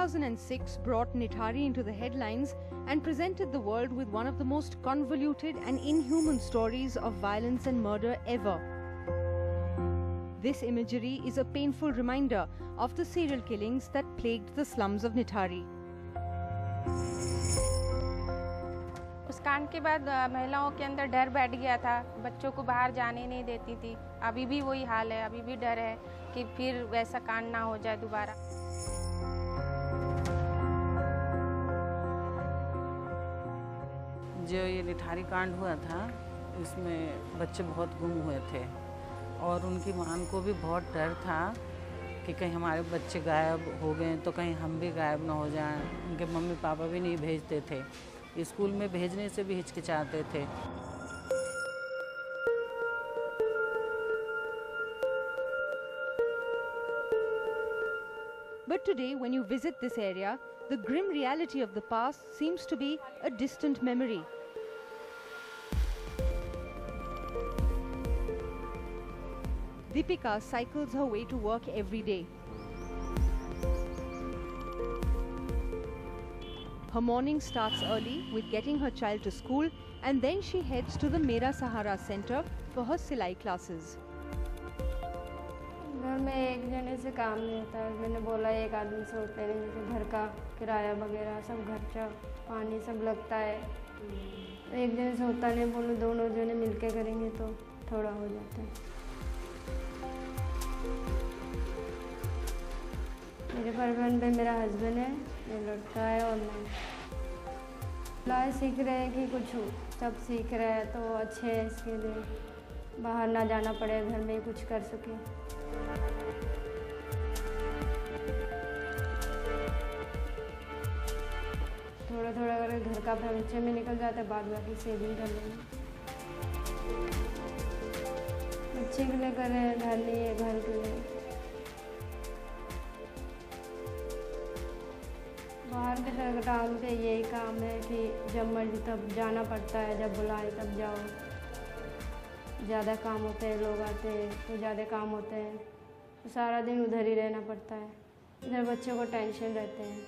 2006 brought Nithari into the headlines and presented the world with one of the most convoluted and inhuman stories of violence and murder ever. This imagery is a painful reminder of the serial killings that plagued the slums of Nithari. उस कांड के बाद महिलाओं के अंदर डर बैठ गया था, बच्चों को बाहर जाने नहीं देती थी। अभी भी वही हाल है, अभी भी डर है कि फिर वैसा कांड ना हो जाए दोबारा। जो ये निठारी कांड हुआ था, इसमें बच्चे बहुत गुम हुए थे और उनकी मां को भी बहुत डर था कि कहीं हमारे बच्चे गायब हो गए तो कहीं हम भी गायब ना हो जाएं। उनके मम्मी पापा भी नहीं भेजते थे, स्कूल में भेजने से भी हिचकिचाते थे। But today, when you visit this area, the grim reality of the past seems to be a distant memory. Deepika cycles her way to work every day. Her morning starts early with getting her child to school, and then she heads to the Mera Sahara Center for her Silai classes. घर में एक जने से काम नहीं होता। मैंने बोला एक आदमी से होते नहीं, जैसे घर का किराया वगैरह सब खर्चा पानी सब लगता है। एक जने से होता नहीं, बोलो दोनों जने मिलके करेंगे तो थोड़ा हो जाता है। मेरे परिवार में मेरा हस्बैंड है, मेरा लड़का है और मैं। सिलाई सीख रहे हैं कि कुछ सब सीख रहे हैं तो अच्छे है, इसके लिए बाहर ना जाना पड़े, घर में ही कुछ कर सके। थोड़ा थोड़ा अगर घर का खर्चे में निकल जाता है, बाद बाकी सेविंग कर लेंगे। बच्चे के लिए कर रहे हैं, घर नहीं है, घर के लिए। बाहर के तरह टाउन पे यही काम है कि जब मर्जी तब जाना पड़ता है, जब बुलाए तब जाओ। ज़्यादा काम होते हैं, लोग आते हैं तो ज़्यादा काम होते हैं, तो सारा दिन उधर ही रहना पड़ता है। इधर बच्चों को टेंशन रहते हैं।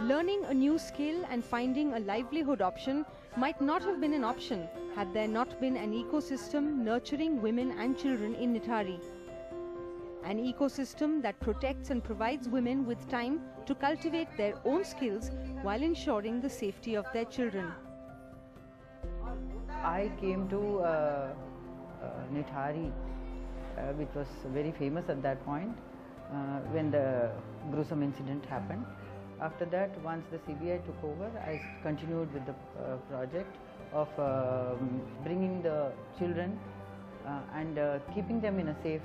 Learning a new skill and finding a livelihood option might not have been an option had there not been an ecosystem nurturing women and children in Nithari. An ecosystem that protects and provides women with time to cultivate their own skills while ensuring the safety of their children. I came to Nithari, which was very famous at that point when the gruesome incident happened. After that, once the CBI took over, I continued with the project of bringing the children and keeping them in a safe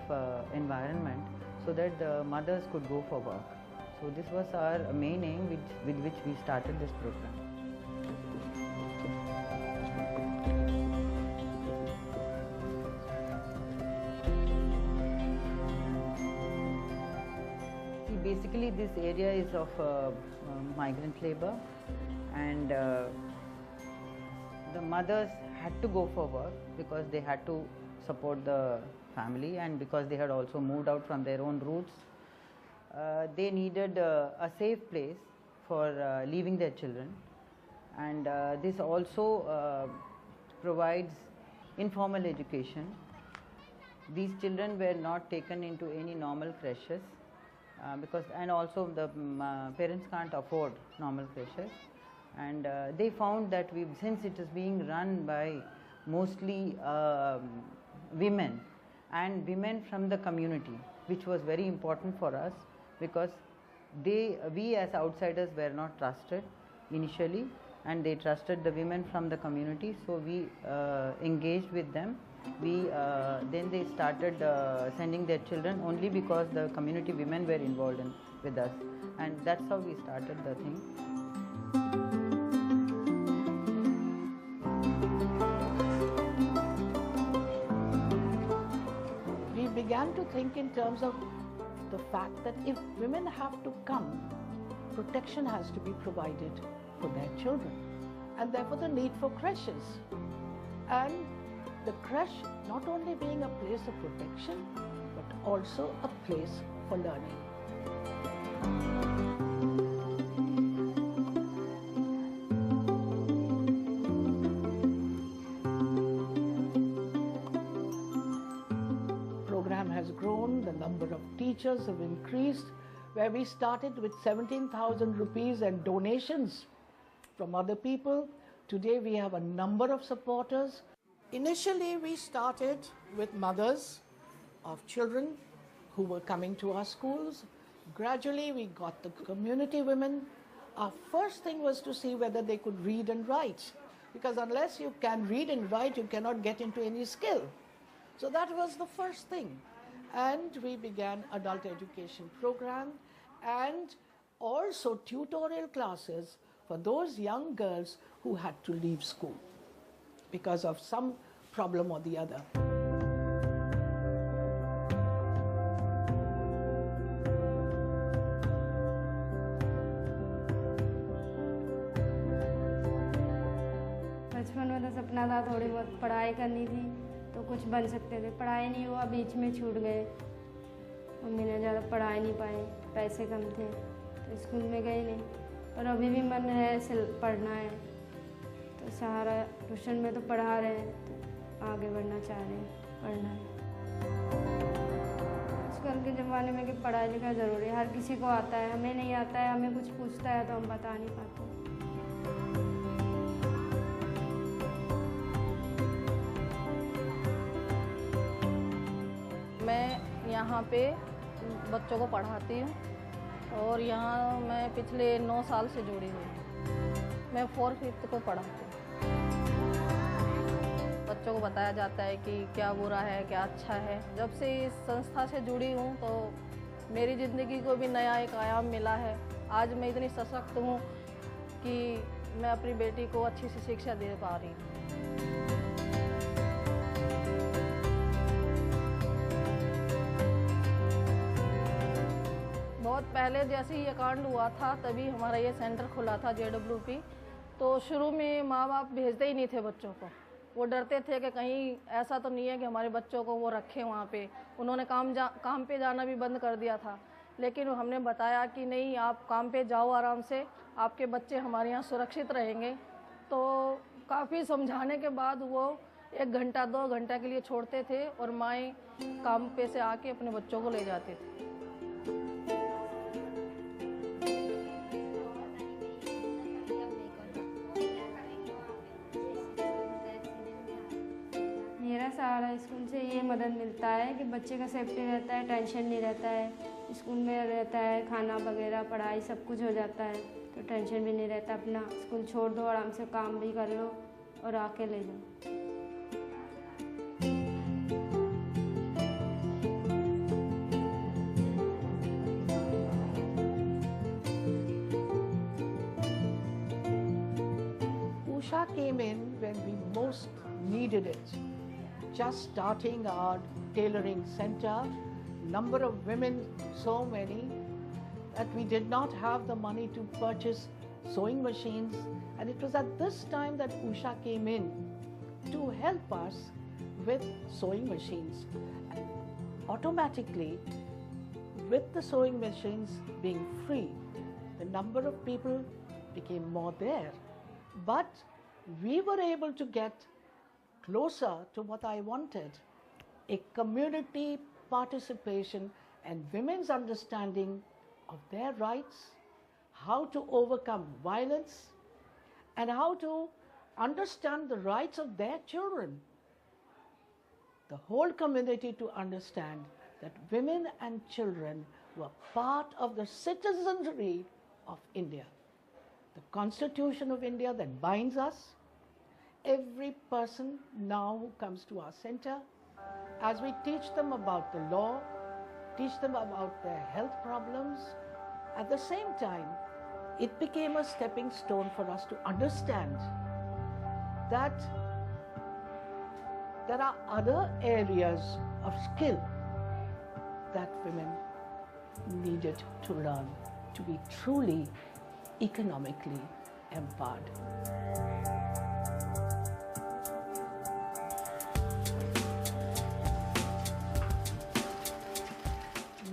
environment so that the mothers could go for work. So this was our main aim with which we started this program. Basically, this area is of migrant labor, and the mothers had to go for work because they had to support the family, and because they had also moved out from their own roots. They needed a safe place for leaving their children, and this also provides informal education. These children were not taken into any normal creches. And also the parents can't afford normal creches, and they found that since it is being run by mostly women and women from the community, which was very important for us because we as outsiders were not trusted initially, and they trusted the women from the community, so we engaged with them. Then they started sending their children only because the community women were involved with us, and that's how we started the thing. We began to think in terms of the fact that if women have to come, protection has to be provided for their children, and therefore the need for creches. and the creche not only being a place of protection, but also a place for learning. Program has grown, the number of teachers have increased, where we started with 17,000 rupees and donations from other people. Today we have a number of supporters. Initially we started with mothers of children who were coming to our schools. Gradually we got the community women. Our first thing was to see whether they could read and write, because unless you can read and write, you cannot get into any skill. So that was the first thing. And we began adult education program and also tutorial classes for those young girls who had to leave school because of some problem or the other. बचपन में तो सपना था थोड़ी बहुत पढ़ाई करनी थी तो कुछ बन सकते थे, पढ़ाई नहीं हुआ, बीच में छूट गए। मम्मी ने ज़्यादा पढ़ाई नहीं पाए, पैसे कम थे तो स्कूल में गई नहीं, पर अभी भी मन है पढ़ना है तो सहारा ट्यूशन में तो पढ़ा रहे हैं, तो आगे बढ़ना चाह रहे हैं, पढ़ना है। आजकल के ज़माने में कि पढ़ाई लिखाई ज़रूरी है, हर किसी को आता है, हमें नहीं आता है, हमें कुछ पूछता है तो हम बता नहीं पाते। मैं यहाँ पे बच्चों को पढ़ाती हूँ और यहाँ मैं पिछले 9 साल से जुड़ी हुई हूँ। मैं 4th को पढ़ाती हूँ। बच्चों को बताया जाता है कि क्या बुरा है, क्या अच्छा है। जब से इस संस्था से जुड़ी हूँ तो मेरी ज़िंदगी को भी नया एक आयाम मिला है। आज मैं इतनी सशक्त हूँ कि मैं अपनी बेटी को अच्छी सी शिक्षा दे पा रही हूँ। बहुत पहले जैसे ही ये कांड हुआ था तभी हमारा ये सेंटर खुला था JWP। तो शुरू में माँ बाप भेजते ही नहीं थे बच्चों को, वो डरते थे कि कहीं ऐसा तो नहीं है कि हमारे बच्चों को वो रखें वहाँ पे। उन्होंने काम पे जाना भी बंद कर दिया था, लेकिन हमने बताया कि नहीं, आप काम पे जाओ आराम से, आपके बच्चे हमारे यहाँ सुरक्षित रहेंगे। तो काफ़ी समझाने के बाद वो 1 घंटा 2 घंटा के लिए छोड़ते थे और माएँ काम पे से आके अपने बच्चों को ले जाते थे। मेरा सहारा स्कूल से ये मदद मिलता है कि बच्चे का सेफ्टी रहता है, टेंशन नहीं रहता है, स्कूल में रहता है, खाना वगैरह पढ़ाई सब कुछ हो जाता है तो टेंशन भी नहीं रहता। अपना स्कूल छोड़ दो, आराम से काम भी कर लो और आके ले जाओ। Usha came in when we most needed it. Just starting our tailoring center, number of women so many that we did not have the money to purchase sewing machines, and it was at this time that Usha came in to help us with sewing machines. Automatically, with the sewing machines being free, the number of people became more there, but we were able to get closer to what I wanted, a community participation and women's understanding of their rights, how to overcome violence, and how to understand the rights of their children. The whole community to understand that women and children were part of the citizenry of India. The Constitution of India that binds us. Every person now who comes to our center, as we teach them about the law, teach them about their health problems, at the same time, it became a stepping stone for us to understand that there are other areas of skill that women needed to learn to be truly economically empowered.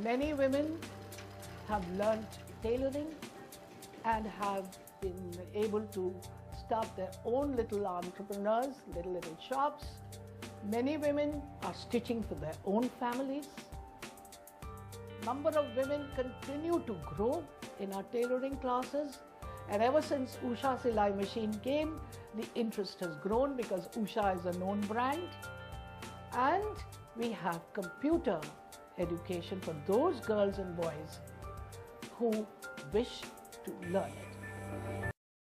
Many women have learnt tailoring and have been able to start their own little entrepreneurs, little shops. Many women are stitching for their own families. Number of women continue to grow in our tailoring classes, and ever since Usha Silai machine came, the interest has grown because Usha is a known brand, and we have computer education for those girls and boys who wish to learn it.